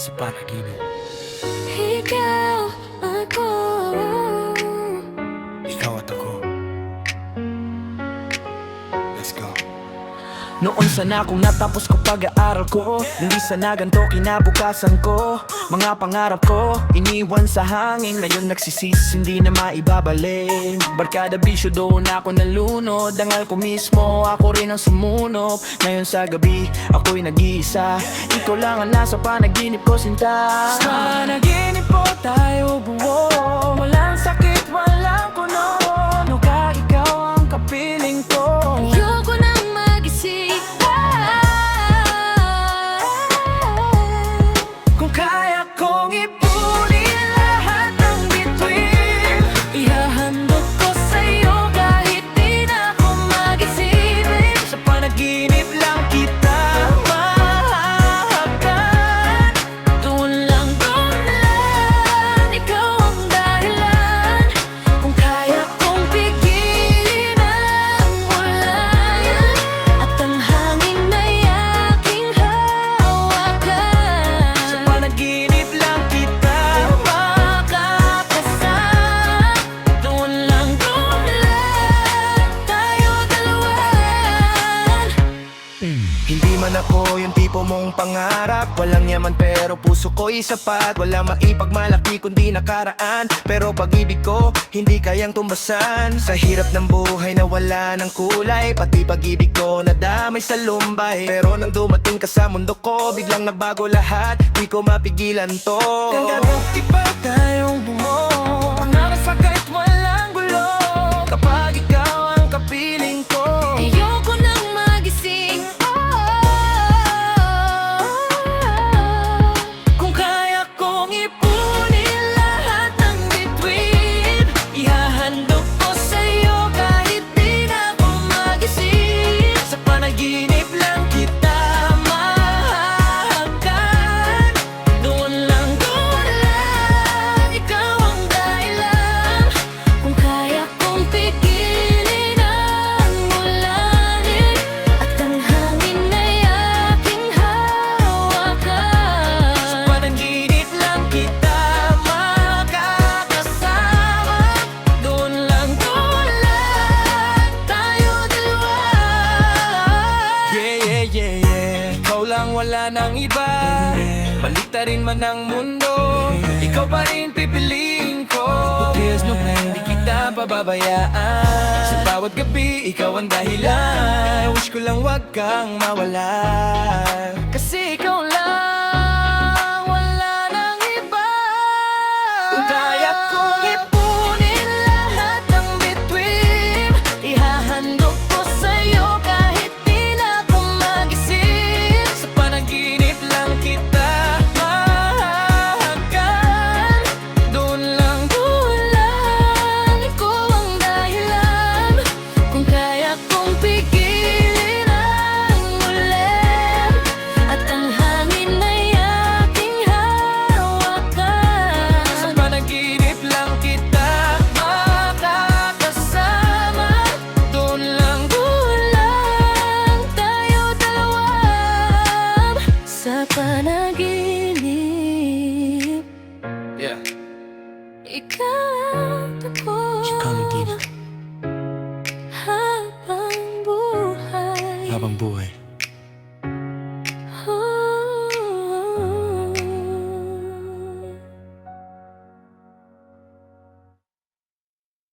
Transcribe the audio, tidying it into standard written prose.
sa panaginip. Ikaw, ako, Ikaw at ako. Let's go. Noon sana kung natapos ko pag-aaral ko, hindi sana ganito kinabukasan ko. Mga pangarap ko, iniwan sa hangin. Ngayon nagsisisi, hindi na maibabalik. Barkada bisyo doon ako nalunod. Dangal ko mismo, ako rin ang sumunod. Ngayon sa gabi, ako'y nag-iisa. Ikaw lang ang nasa panaginip ko, sinta. Sa panaginip po tayo buo. Walang sakit, walang kuno. Nuka, ikaw ang kapiling ko. ayoko nang magising. Kung kaya kong ipunin lahat ng bituin, Ihahandog ko sa'yo kahit di na ako magising. sa panaginip lang kita mahahagan. Doon lang, ikaw ang dahilan. Kung kaya kong pigilin ang ulan at ang hangin ay aking hawakan. Sa panaginip lang kita Makakasama. Doon lang, tayo dalawan. Hindi man ako yung tipo mong pangarap. Walang yaman pero puso ko'y sapat. Wala maipagmalaki kundi nakaraan. Pero pag-ibig ko hindi kayang tumbasan. Sa hirap ng buhay na wala ng kulay, pati pag-ibig ko nadamay sa lumbay. Pero nang dumating ka sa mundo ko, biglang nagbago lahat. Di ko mapigilan to. Ganda buti pa tayong bumuo. Pangarap sa kahit walang gulo. Kapag ikaw ang kapiling ko, Ayoko nang magising. kung kaya kong ipunin lahat ng bituin, Ihahandog ko sa'yo kahit di na ako magising. sa panaginip lang kita mahahagan. Doon lang, ikaw ang dahilan. Kung kaya kong pigilin ang ulan at ang hangin ay aking hawakan. Sa panaginip lang kita makakasama. Doon lang tayo dalawa. Yeah, yeah, yeah, yeah. Ikaw lang, wala nang iba. Baliktarin man ang mundo, ikaw pa rin pipiliin ko. There's no plan, di kita pababayaan. Sa bawat gabi, ikaw ang dahilan. Wish ko lang wag kang mawala. Kasi ikaw lang, wala nang iba. Kung kaya kong ipunin lahat ng bituin, Ihahandog ko sa'yo kahit di na ako magising. sa panaginip lang kita mahahagan. Doon lang Ikaw ang dahilan. Kung kaya kong pigilin ang ulan at ang hangin ay aking hawakan. sa panaginip lang kita makakasama. Doon lang tayo dalawa sa panaginip. yeah. Ikaw at ako Panaginip. habang buhay. Habang buhay.